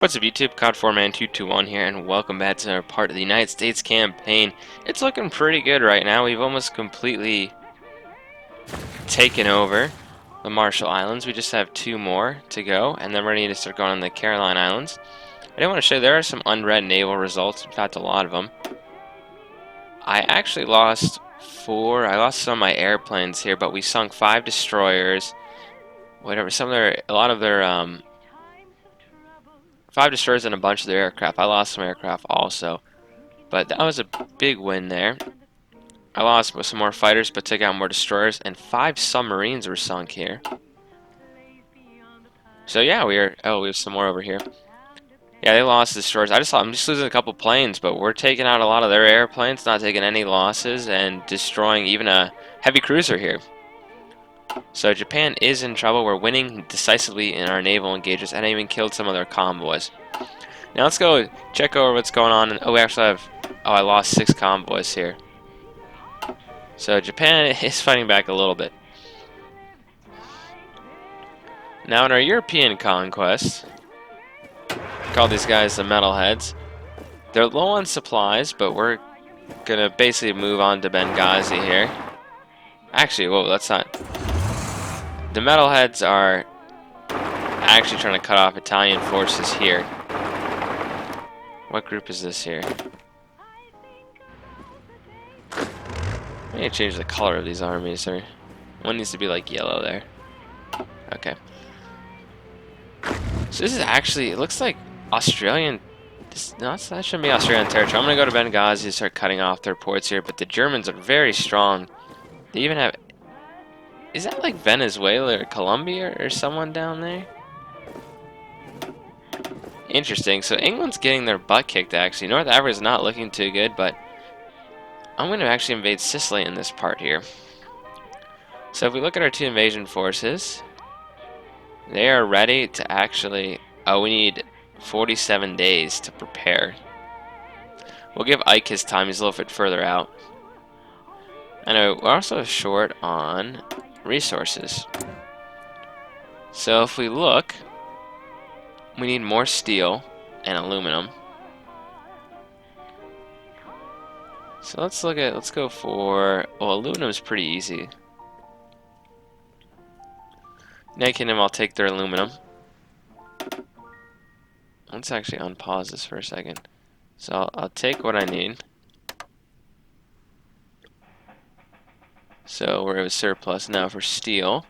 What's up YouTube, COD4Man221 here, and welcome back to our part of the United States campaign. It's looking pretty good right now. We've almost completely taken over the Marshall Islands. We just have two more to go, and then we're going to start going on the Caroline Islands. I do want to show you there are some unread naval results, in fact a lot of them. I actually lost I lost some of my airplanes here, but we sunk 5 destroyers, whatever, a lot of their 5 destroyers and a bunch of their aircraft. I lost some aircraft also, but that was a big win there. I lost some more fighters, but took out more destroyers, and 5 submarines were sunk here. So yeah, we have some more over here. Yeah, they lost destroyers. I'm just losing a couple planes, but we're taking out a lot of their airplanes, not taking any losses, and destroying even a heavy cruiser here. So Japan is in trouble. We're winning decisively in our naval engagements, and I even killed some of their convoys. Now let's go check over what's going on. Oh, we actually have... Oh, I lost 6 convoys here. So Japan is fighting back a little bit. Now in our European conquest, call these guys the metalheads. They're low on supplies, but we're gonna basically move on to Benghazi here. Actually, whoa, that's not... The metalheads are actually trying to cut off Italian forces here. What group is this here? I need to change the color of these armies. One needs to be like yellow there. Okay. So this is actually, it looks like Australian... No, that shouldn't be Australian territory. I'm going to go to Benghazi and start cutting off their ports here, but the Germans are very strong. They even have... Is that like Venezuela or Colombia or someone down there? Interesting. So England's getting their butt kicked, actually. North Africa's not looking too good, but I'm going to actually invade Sicily in this part here. So if we look at our 2 invasion forces, they are ready to actually... Oh, we need 47 days to prepare. We'll give Ike his time. He's a little bit further out. I know we're also short on resources. So if we look, we need more steel and aluminum. So let's go for... Well, aluminum is pretty easy. United Kingdom, I'll take their aluminum. Let's actually unpause this for a second. So I'll take what I need. So we're at a surplus now for steel.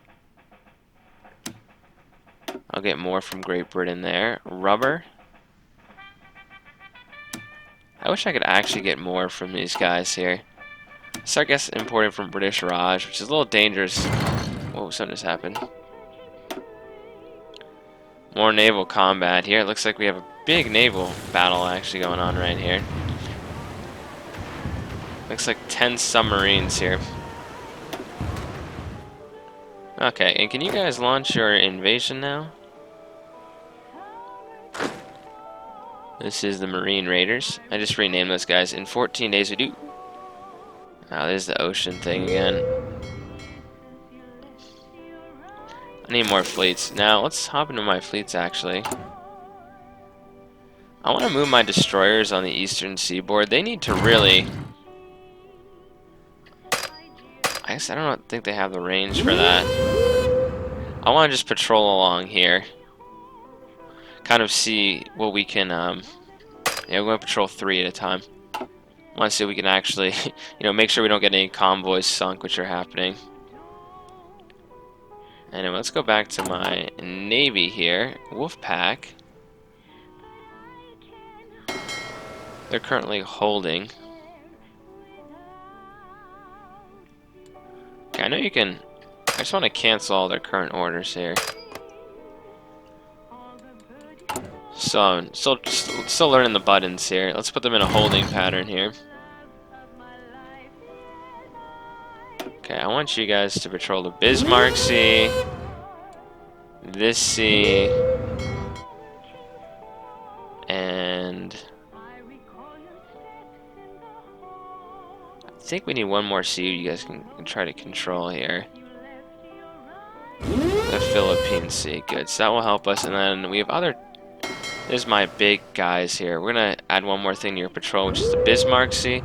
I'll get more from Great Britain there. Rubber. I wish I could actually get more from these guys here. So I guess importing from British Raj, which is a little dangerous. Whoa, something just happened. More naval combat here. It looks like we have a big naval battle actually going on right here. Looks like 10 submarines here. Okay, and can you guys launch your invasion now? This is the Marine Raiders. I just renamed those guys. In 14 days we do... Oh, there's the ocean thing again. I need more fleets. Now, let's hop into my fleets, actually. I want to move my destroyers on the eastern seaboard. They need to really... I guess I don't think they have the range for that. I want to just patrol along here. Kind of see what we can... Yeah, we're going to patrol 3 at a time. I want to see if we can actually, make sure we don't get any convoys sunk, which are happening. Anyway, let's go back to my navy here. Wolfpack. They're currently holding. Okay, I know you can... I just want to cancel all their current orders here. So, I'm still learning the buttons here. Let's put them in a holding pattern here. Okay, I want you guys to patrol the Bismarck Sea, this sea, and I think we need one more sea you guys can try to control here. The Philippine Sea, good. So that will help us, and then we have other There's my big guys here. We're gonna add one more thing to your patrol, which is the Bismarck Sea.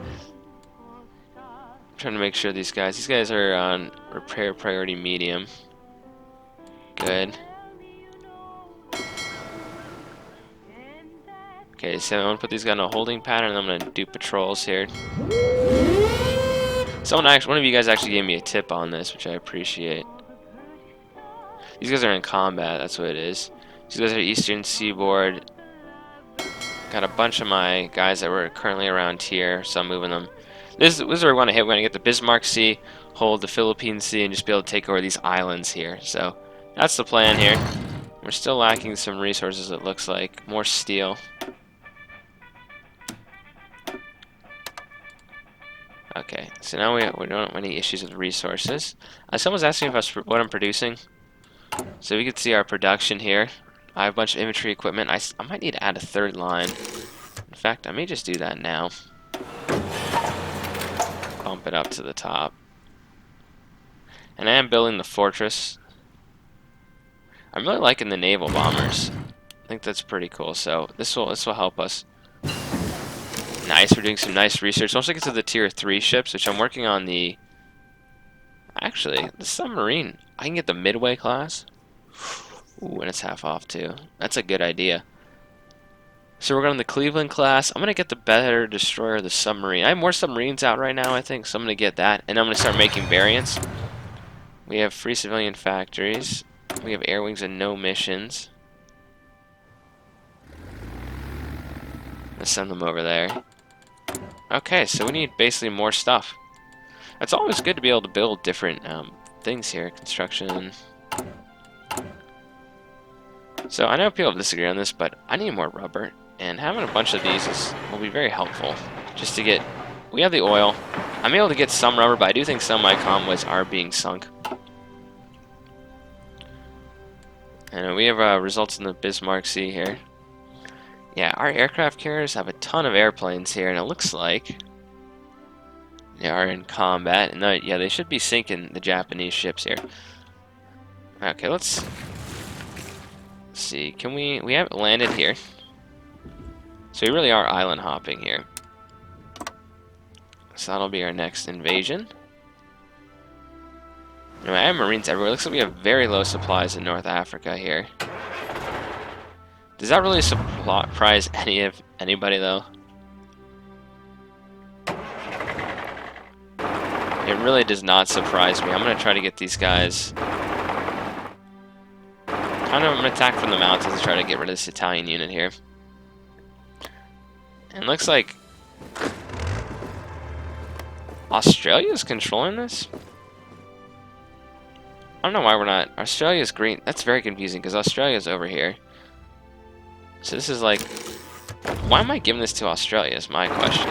I'm trying to make sure these guys are on repair priority medium. Good. Okay, so I'm gonna put these guys in a holding pattern, and I'm gonna do patrols here. One of you guys actually gave me a tip on this, which I appreciate. These guys are in combat, that's what it is. These guys are Eastern Seaboard. Got a bunch of my guys that were currently around here, so I'm moving them. This is where we want to hit. We're going to get the Bismarck Sea, hold the Philippine Sea, and just be able to take over these islands here. So that's the plan here. We're still lacking some resources, it looks like. More steel. Okay, so now we don't have any issues with resources. Someone's asking what I'm producing. So we can see our production here. I have a bunch of infantry equipment. I might need to add a third line. In fact, I may just do that now. Bump it up to the top. And I am building the fortress. I'm really liking the naval bombers. I think that's pretty cool. So this will help us. Nice, we're doing some nice research. Once I get to the tier 3 ships, which I'm working on the... Actually, the submarine. I can get the Midway class. Ooh, and it's half off too. That's a good idea. So we're going to the Cleveland class. I'm going to get the better destroyer, the submarine. I have more submarines out right now, I think, so I'm going to get that. And I'm going to start making variants. We have free civilian factories. We have air wings and no missions. Let's send them over there. Okay, so we need basically more stuff. It's always good to be able to build different things here. Construction. So I know people disagree on this, but I need more rubber. And having a bunch of these will be very helpful. Just to get... We have the oil. I'm able to get some rubber, but I do think some of my convoys are being sunk. And we have results in the Bismarck Sea here. Yeah, our aircraft carriers have a ton of airplanes here, and it looks like they are in combat. And yeah, they should be sinking the Japanese ships here. Okay, let's see. Can we haven't landed here. So we really are island hopping here. So that'll be our next invasion. Anyway, I have Marines everywhere. Looks like we have very low supplies in North Africa here. Does that really surprise anybody though? It really does not surprise me. I'm gonna try to get these guys. I'm gonna attack from the mountains and try to get rid of this Italian unit here. And looks like Australia's controlling this? I don't know why we're not. Australia's green. That's very confusing because Australia's over here. So this is like... Why am I giving this to Australia is my question.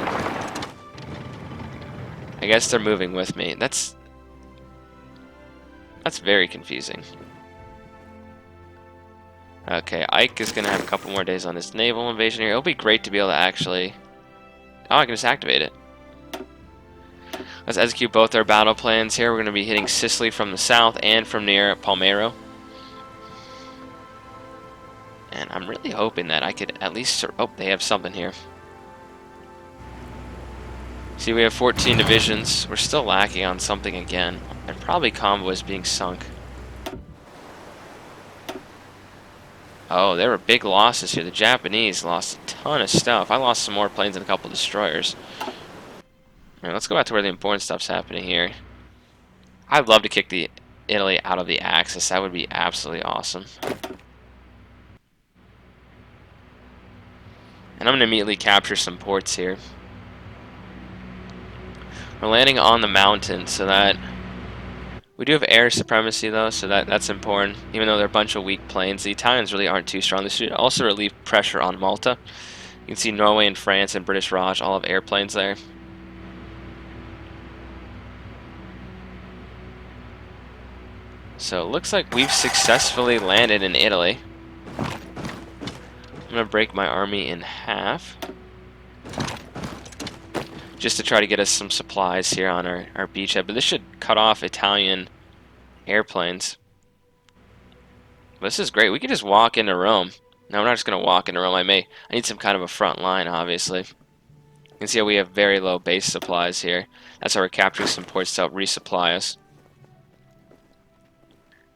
I guess they're moving with me. That's very confusing. Okay, Ike is going to have a couple more days on his naval invasion here. It'll be great to be able to actually... Oh, I can just activate it. Let's execute both our battle plans here. We're going to be hitting Sicily from the south and from near Palmero. And I'm really hoping that I could at least... Oh, they have something here. See, we have 14 divisions. We're still lacking on something again. And probably convoys being sunk. Oh, there were big losses here. The Japanese lost a ton of stuff. I lost some more planes and a couple destroyers. Alright, let's go back to where the important stuff's happening here. I'd love to kick the Italy out of the Axis. That would be absolutely awesome. And I'm going to immediately capture some ports here. We're landing on the mountain, so that... We do have air supremacy, though, so that's important. Even though they're a bunch of weak planes, the Italians really aren't too strong. This should also relieve pressure on Malta. You can see Norway and France and British Raj all have airplanes there. So it looks like we've successfully landed in Italy. I'm going to break my army in half. Just to try to get us some supplies here on our beachhead. But this should cut off Italian airplanes. This is great. We can just walk into Rome. Now we're not just going to walk in a room. I need some kind of a front line, obviously. You can see how we have very low base supplies here. That's how we're capturing some ports to help resupply us.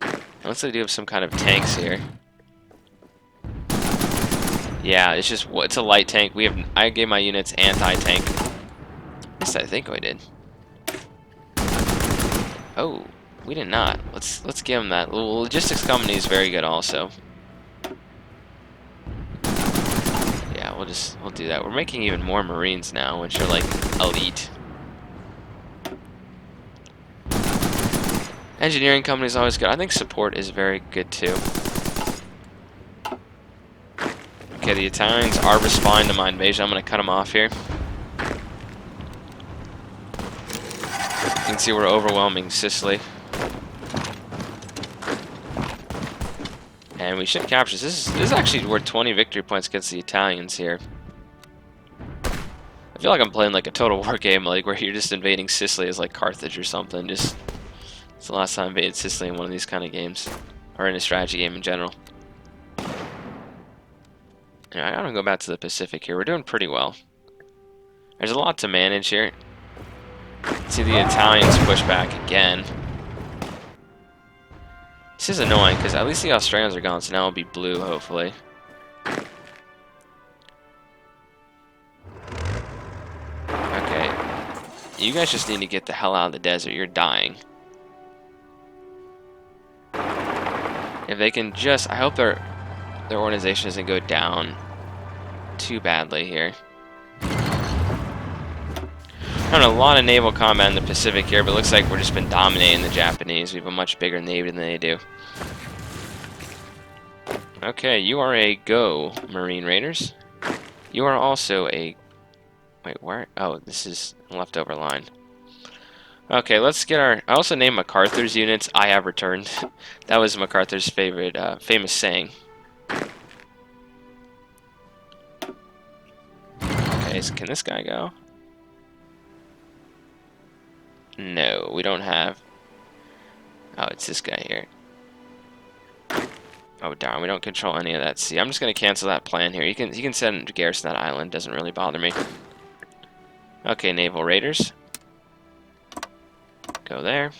It looks like we do have some kind of tanks here. Yeah, it's a light tank. I gave my units anti-tank. At least I think I did. Oh, we did not. Let's give them that. Logistics company is very good also. Yeah, we'll do that. We're making even more Marines now, which are like elite. Engineering company is always good. I think support is very good too. Okay, the Italians are responding to my invasion. I'm going to cut them off here. You can see we're overwhelming Sicily. And we should capture this. This is actually worth 20 victory points against the Italians here. I feel like I'm playing like a Total War game, like where you're just invading Sicily as like Carthage or something. It's the last time I invaded Sicily in one of these kind of games, or in a strategy game in general. Yeah, I gotta go back to the Pacific here. We're doing pretty well. There's a lot to manage here. See the Italians push back again. This is annoying because at least the Australians are gone, so now it'll be blue, hopefully. Okay. You guys just need to get the hell out of the desert. You're dying. If they can just... I hope their organization doesn't go down too badly here. Having a lot of naval combat in the Pacific here, but it looks like we've just been dominating the Japanese. We have a much bigger navy than they do. Okay, you are a go, Marine Raiders. You are also a... Wait, where? Oh, this is a leftover line. Okay, let's get our... I also named MacArthur's units, I have returned. That was MacArthur's favorite, famous saying. Okay, so can this guy go? No, we don't have... Oh, it's this guy here. Oh, darn, we don't control any of that sea. I'm just going to cancel that plan here. He can send garrison that island. Doesn't really bother me. Okay, Naval Raiders. Go there.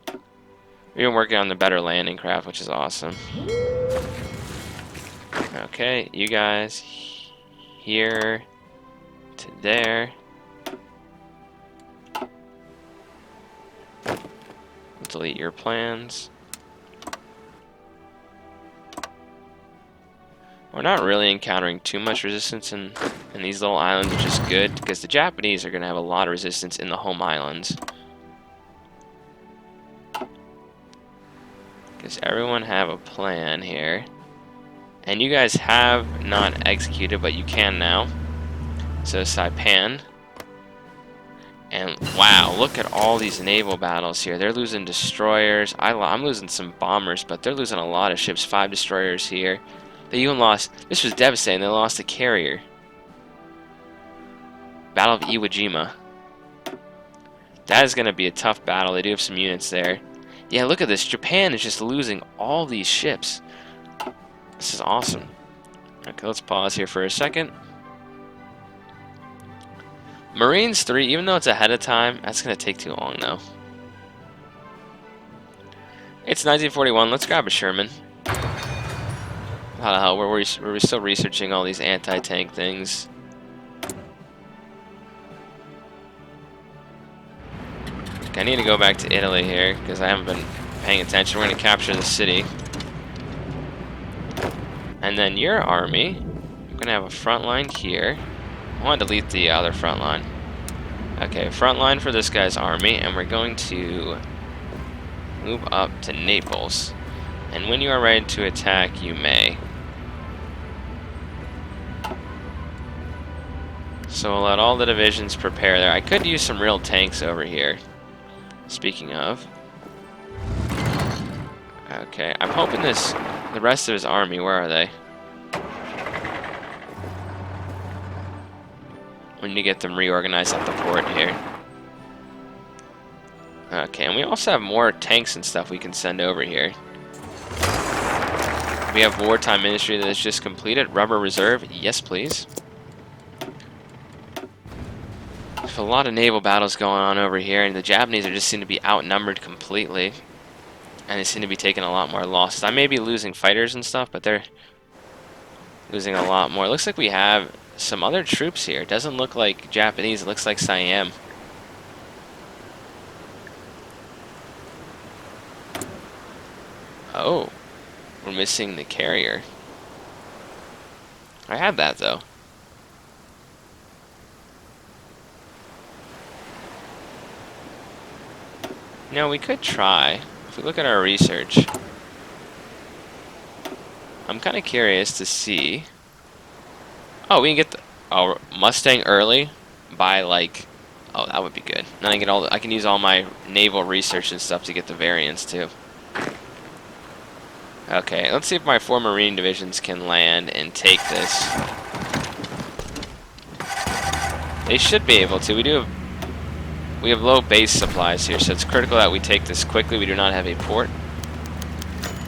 We've been working on the better landing craft, which is awesome. Okay, you guys here to there. Delete your plans. We're not really encountering too much resistance in these little islands, which is good, because the Japanese are going to have a lot of resistance in the home islands. Does everyone have a plan here? And you guys have not executed, but you can now. So Saipan. And wow, look at all these naval battles here. They're losing destroyers. I'm losing some bombers, but they're losing a lot of ships. 5 destroyers here. They even lost... This was devastating. They lost a carrier. Battle of Iwo Jima. That is going to be a tough battle. They do have some units there. Yeah, look at this. Japan is just losing all these ships. This is awesome. Okay, let's pause here for a second. Marines 3, even though it's ahead of time, that's going to take too long, though. It's 1941. Let's grab a Sherman. How the hell? We're still researching all these anti-tank things. Okay, I need to go back to Italy here, because I haven't been paying attention. We're going to capture the city. And then your army, I'm going to have a front line here. I want to delete the other front line. Okay, front line for this guy's army, and we're going to move up to Naples. And when you are ready to attack, you may. So we'll let all the divisions prepare there. I could use some real tanks over here. Speaking of. Okay, I'm hoping the rest of his army, where are they? We need to get them reorganized at the port here. Okay, and we also have more tanks and stuff we can send over here. We have wartime ministry that is just completed. Rubber reserve, yes please. There's a lot of naval battles going on over here, and the Japanese just seem to be outnumbered completely. And they seem to be taking a lot more losses. I may be losing fighters and stuff, but they're losing a lot more. It looks like we have some other troops here. It doesn't look like Japanese, it looks like Siam. Oh, we're missing the carrier. I had that though. No, we could try. If we look at our research, I'm kind of curious to see. Oh, we can get the Mustang early by like. Oh, that would be good. Then I get I can use all my naval research and stuff to get the variants too. Okay, let's see if my 4 Marine divisions can land and take this. They should be able to. We have low base supplies here, so it's critical that we take this quickly. We do not have a port.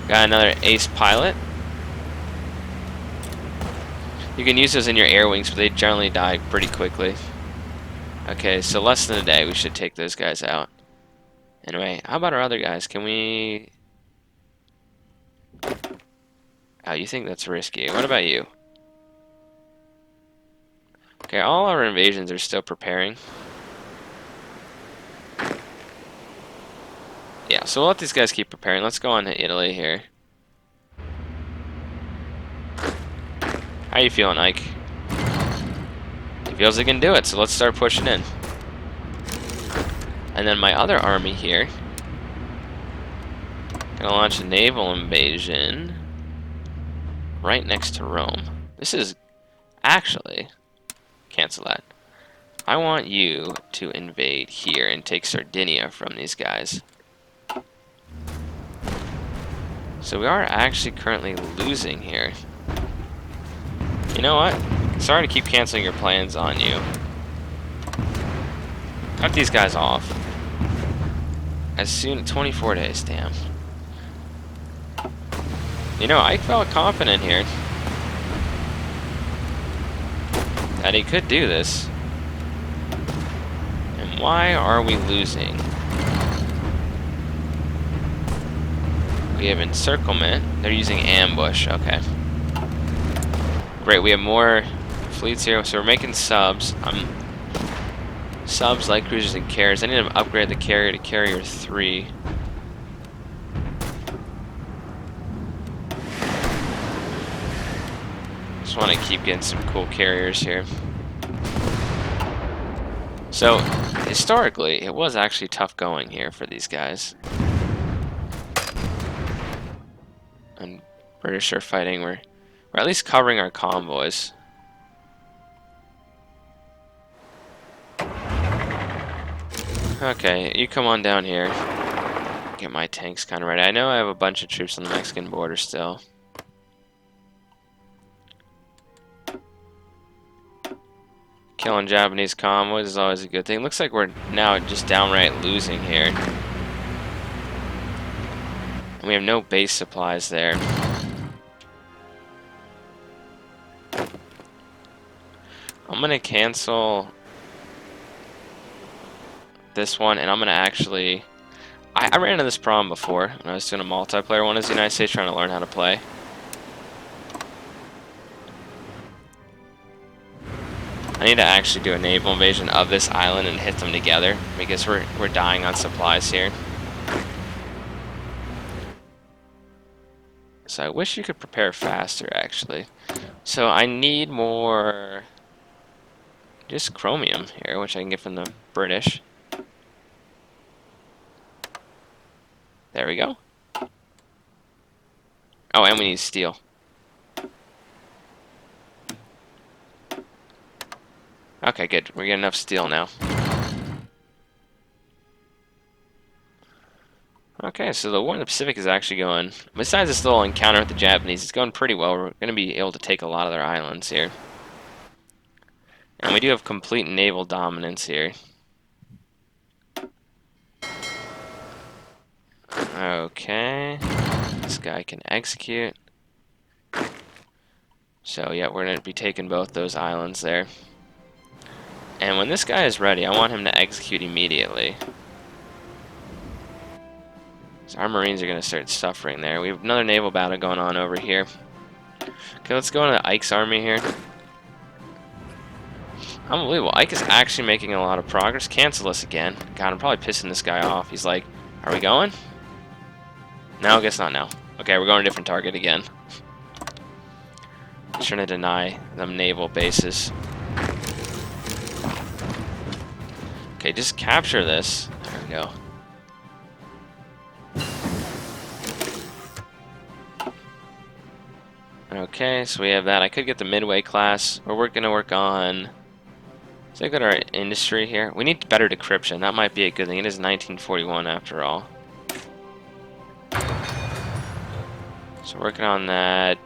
Got another ace pilot. You can use those in your air wings, but they generally die pretty quickly. Okay, so less than a day, we should take those guys out. Anyway, how about our other guys? Can we... Oh, you think that's risky. What about you? Okay, all our invasions are still preparing. Yeah, so we'll let these guys keep preparing. Let's go on to Italy here. How you feeling, Ike? He feels he can do it, so let's start pushing in. And then my other army here, gonna launch a naval invasion right next to Rome. This is actually, cancel that. I want you to invade here and take Sardinia from these guys. So we are actually currently losing here. You know what? Sorry to keep canceling your plans on you. Cut these guys off. As soon as 24 days, damn. You know, I felt confident here that he could do this. And why are we losing? We have encirclement. They're using ambush. Okay. Great, we have more fleets here, so we're making subs. Subs, light cruisers, and carriers. I need to upgrade the carrier to carrier 3. Just want to keep getting some cool carriers here. So, historically, it was actually tough going here for these guys. And British are fighting. We're at least covering our convoys. Okay, you come on down here. Get my tanks kind of ready. I know I have a bunch of troops on the Mexican border still. Killing Japanese convoys is always a good thing. Looks like we're now just downright losing here. And we have no base supplies there. I'm gonna cancel this one, and I'm gonna actually... I ran into this problem before when I was doing a multiplayer one as the United States trying to learn how to play. I need to actually do a naval invasion of this island and hit them together because we're dying on supplies here. So I wish you could prepare faster, actually. So I need more just chromium here, which I can get from the British. There we go. Oh, and we need steel. Okay, good. We're getting enough steel now. Okay, so the war in the Pacific is actually going... Besides this little encounter with the Japanese, it's going pretty well. We're going to be able to take a lot of their islands here. And we do have complete naval dominance here. Okay. This guy can execute. So yeah, we're going to be taking both those islands there. And when this guy is ready, I want him to execute immediately. So our Marines are going to start suffering there. We have another naval battle going on over here. Okay, let's go into Ike's army here. Unbelievable. Ike is actually making a lot of progress. Cancel this again. God, I'm probably pissing this guy off. He's like, are we going? No, I guess not now. Okay, we're going to a different target again. Trying to deny them naval bases. Okay, just capture this. There we go. Okay, so we have that. I could get the Midway class. We're going to work on... Let's look at our industry here. We need better decryption. That might be a good thing. It is 1941 after all. So working on that.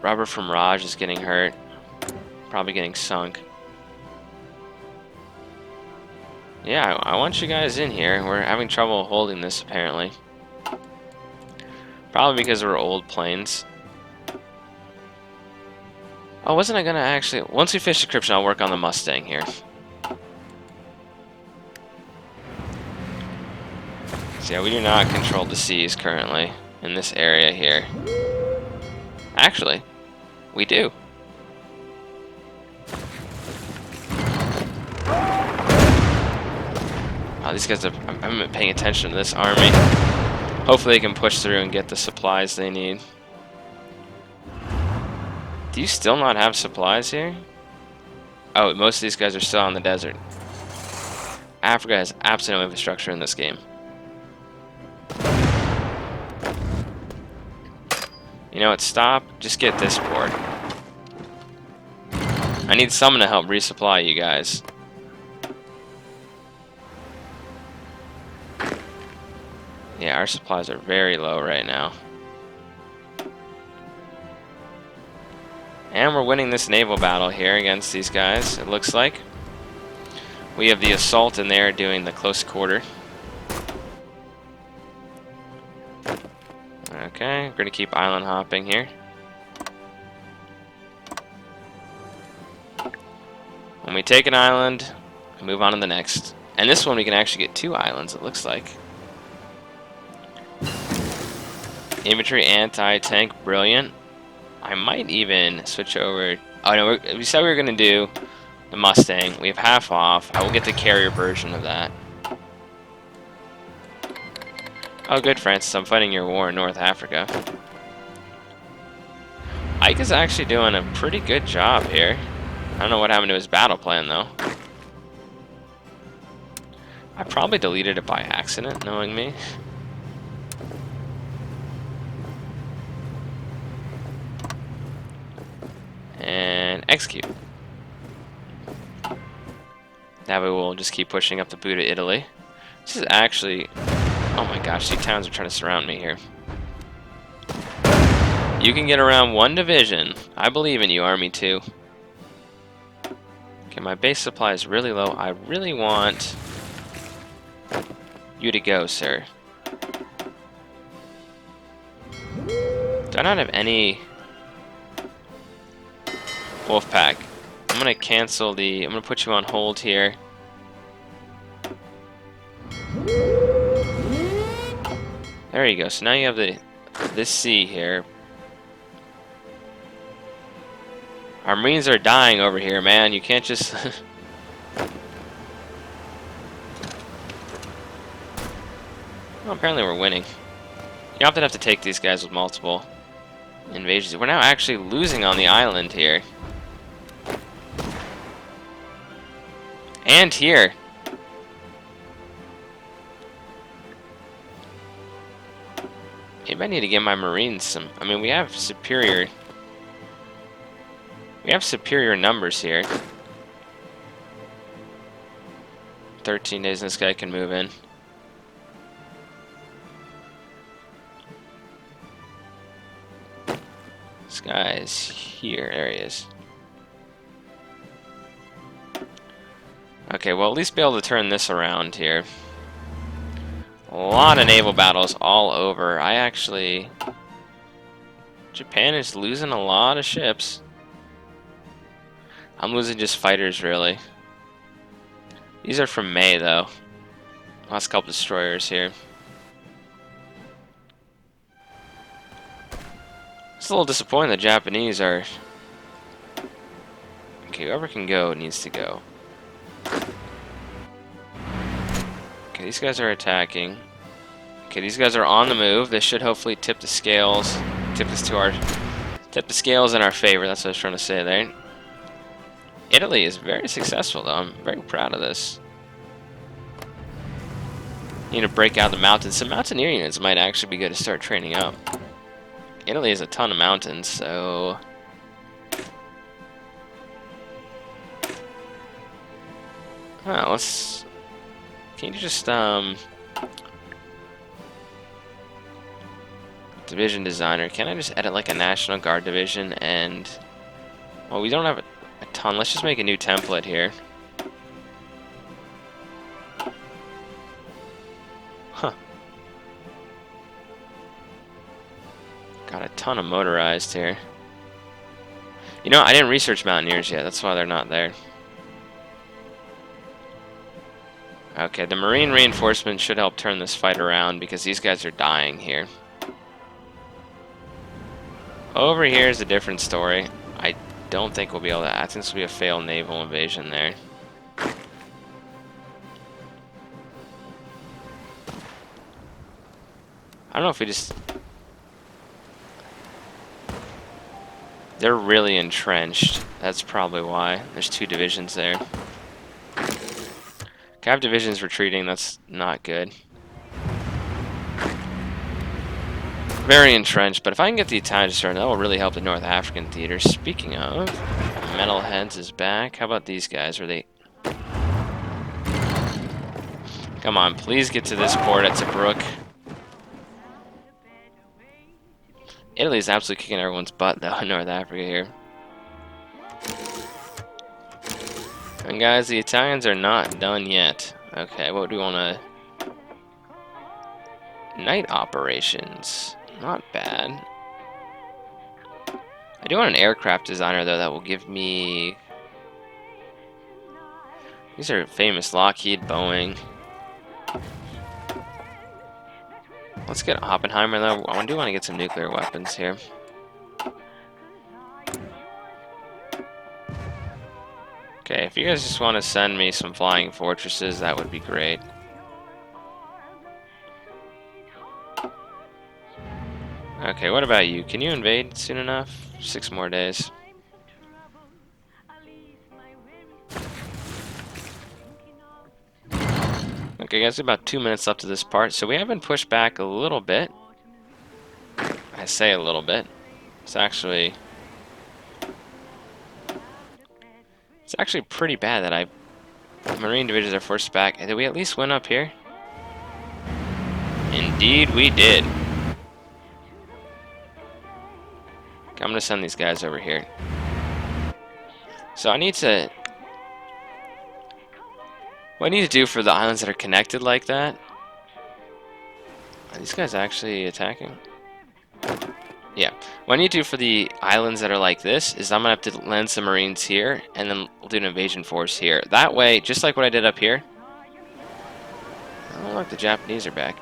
Robert from Raj is getting hurt. Probably getting sunk. Yeah, I want you guys in here. We're having trouble holding this, apparently. Probably because we're old planes. Oh, wasn't I gonna actually... Once we finish decryption, I'll work on the Mustang here. So yeah, we do not control the seas currently in this area here. Actually, we do. Wow, these guys are... I haven't been paying attention to this army. Hopefully they can push through and get the supplies they need. Do you still not have supplies here? Oh, most of these guys are still in the desert. Africa has absolutely no infrastructure in this game. You know what, stop. Just get this port. I need someone to help resupply you guys. Yeah, our supplies are very low right now. And we're winning this naval battle here against these guys, it looks like. We have the assault and they are doing the close quarter. Okay, we're going to keep island hopping here. When we take an island, we move on to the next. And this one we can actually get 2 islands, it looks like. Infantry anti-tank, brilliant. I might even switch over... Oh no, we said we were going to do the Mustang. We have half off. I will get the carrier version of that. Oh good, Francis, I'm fighting your war in North Africa. Ike is actually doing a pretty good job here. I don't know what happened to his battle plan, though. I probably deleted it by accident, knowing me. And execute. That way we'll just keep pushing up the boot of Italy. This is actually... Oh my gosh, these towns are trying to surround me here. You can get around 1 division. I believe in you, Army 2. Okay, my base supply is really low. I really want you to go, sir. Do I not have any... Wolfpack. I'm gonna cancel the... I'm gonna put you on hold here. There you go. So now you have this sea here. Our Marines are dying over here, man. You can't just... Well, apparently we're winning. You often have to take these guys with multiple invasions. We're now actually losing on the island here. And here. Maybe I need to give my Marines some... I mean, we have superior... We have superior numbers here. 13 days and this guy can move in. This guy is here. There he is. Okay, well, at least be able to turn this around here. A lot of naval battles all over. I actually... Japan is losing a lot of ships. I'm losing just fighters, really. These are from May, though. Last couple destroyers here. It's a little disappointing the Japanese are... Okay, whoever can go needs to go. Okay, these guys are attacking. Okay, these guys are on the move. This should hopefully tip the scales. Tip the scales in our favor. That's what I was trying to say there. Italy is very successful, though. I'm very proud of this. Need to break out the mountains. Some mountaineer units might actually be good to start training up. Italy has a ton of mountains, so... let's... Can you just, Division designer. Can I just edit like a National Guard division and... Well, we don't have a ton. Let's just make a new template here. Huh. Got a ton of motorized here. You know, I didn't research Mountaineers yet. That's why they're not there. Okay, the Marine reinforcement should help turn this fight around because these guys are dying here. Over here is a different story. I don't think we'll be able to... I think this will be a failed naval invasion there. I don't know if we just... They're really entrenched. That's probably why. There's 2 divisions there. Cav division's retreating. That's not good. Very entrenched, but if I can get the Italians to start, that will really help the North African theater. Speaking of, Metalheads is back. How about these guys? Are they... Come on, please get to this port at Tobruk. Italy's absolutely kicking everyone's butt, though, in North Africa here. And guys, the Italians are not done yet. Okay, what do we want to... Night operations. Not bad. I do want an aircraft designer, though, that will give me... These are famous: Lockheed, Boeing. Let's get Oppenheimer, though. I do want to get some nuclear weapons here. Okay, if you guys just want to send me some flying fortresses, that would be great. Okay, what about you? Can you invade soon enough? 6 more days. Okay, guys, about 2 minutes left to this part, so we have been pushed back a little bit. I say a little bit. It's actually pretty bad that Marine divisions are forced back. Did we at least win up here? Indeed, we did. Okay, I'm gonna send these guys over here. So I need to... What I need to do for the islands that are connected like that... Are these guys actually attacking? Yeah. What I need to do for the islands that are like this is I'm going to have to land some Marines here, and then we'll do an invasion force here. That way, just like what I did up here... Oh, look, the Japanese are back.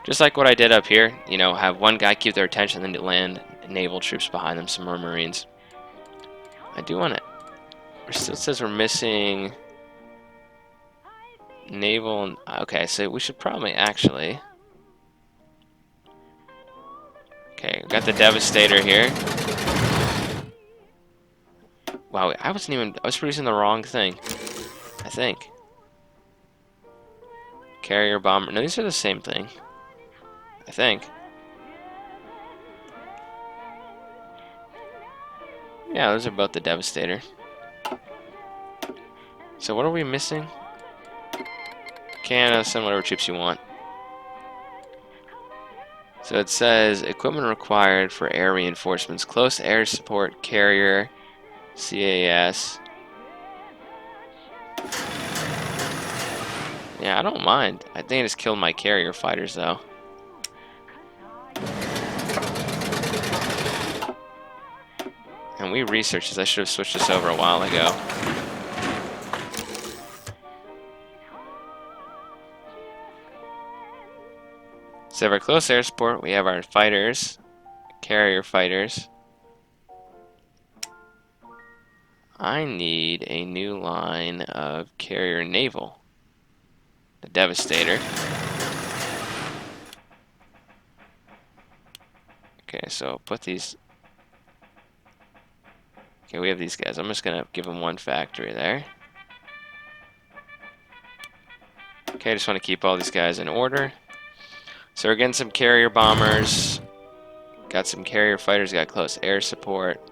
Just like what I did up here, you know, have one guy keep their attention, then land naval troops behind them, some more Marines. I do want it. It still says we're missing... Naval and... Okay, so we should probably actually... Okay, we got the Devastator here. Wow, I was producing the wrong thing. I think. Carrier bomber. No, these are the same thing. I think. Yeah, those are both the Devastator. So what are we missing? Canada, send whatever troops you want. So it says equipment required for air reinforcements: close air support carrier, CAS. Yeah, I don't mind. I think I just killed my carrier fighters though. And we researched this. I should have switched this over a while ago. So we have our close air support. We have our fighters, carrier fighters. I need a new line of carrier naval. The Devastator. Okay, so put these. Okay, we have these guys. I'm just gonna give them one factory there. Okay, I just want to keep all these guys in order. So we're getting some carrier bombers. Got some carrier fighters. Got close air support.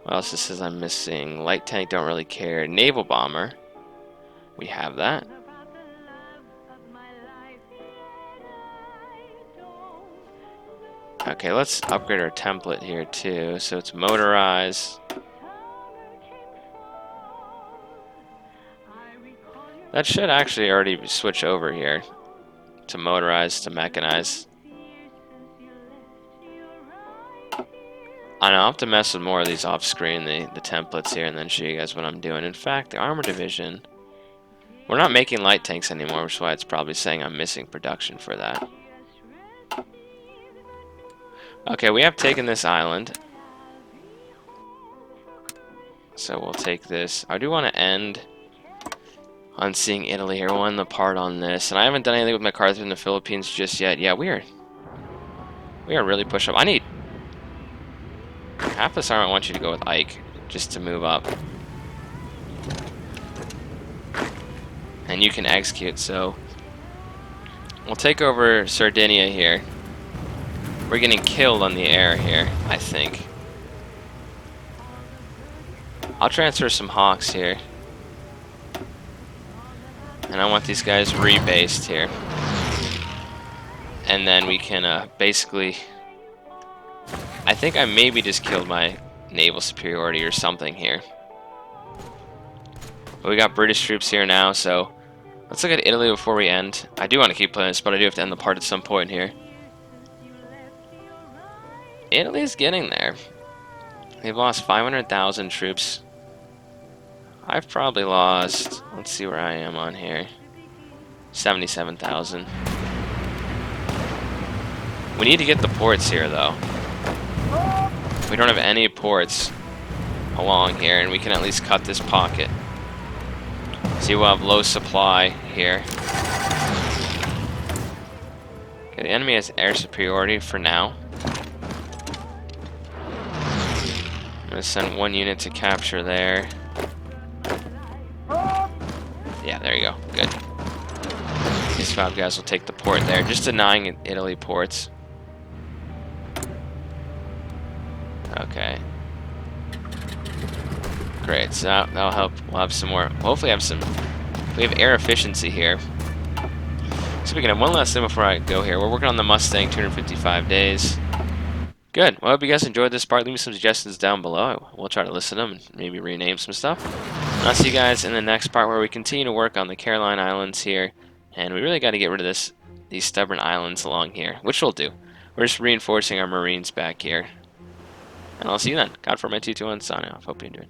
What else? This says I'm missing. Light tank, don't really care. Naval bomber. We have that. Okay, let's upgrade our template here too. So it's motorized. That should actually already switch over here to motorized to mechanized. I know, I'll have to mess with more of these off screen, the templates here, and then show you guys what I'm doing. In fact, the armor division, we're not making light tanks anymore, which is why it's probably saying I'm missing production for that. Okay, we have taken this island. So we'll take this. I do want to end on seeing Italy here. We'll end the part on this. And I haven't done anything with MacArthur in the Philippines just yet. Yeah, we are really pushed up. I need half this army. I want you to go with Ike just to move up. And you can execute, so we'll take over Sardinia here. We're getting killed on the air here, I think. I'll transfer some Hawks here. And I want these guys rebased here. And then we can basically... I think I maybe just killed my naval superiority or something here. But we got British troops here now, so let's look at Italy before we end. I do want to keep playing this, but I do have to end the part at some point here. Italy's getting there. They've lost 500,000 troops. I've probably lost, let's see where I am on here, 77,000. We need to get the ports here, though. We don't have any ports along here, and we can at least cut this pocket. See, we'll have low supply here. Okay, the enemy has air superiority for now. I'm going to send one unit to capture there. Yeah, there you go. Good. These 5 guys will take the port there. Just denying Italy ports. Okay. Great. So that'll help. We'll have some more. Hopefully have some... We have air efficiency here. So we can have one last thing before I go here. We're working on the Mustang, 255 days. Good. Well, I hope you guys enjoyed this part. Leave me some suggestions down below. We'll try to listen to them and maybe rename some stuff. And I'll see you guys in the next part where we continue to work on the Caroline Islands here. And we really got to get rid of these stubborn islands along here, which we'll do. We're just reinforcing our Marines back here. And I'll see you then. God for my 221 sign off. Hope you enjoyed.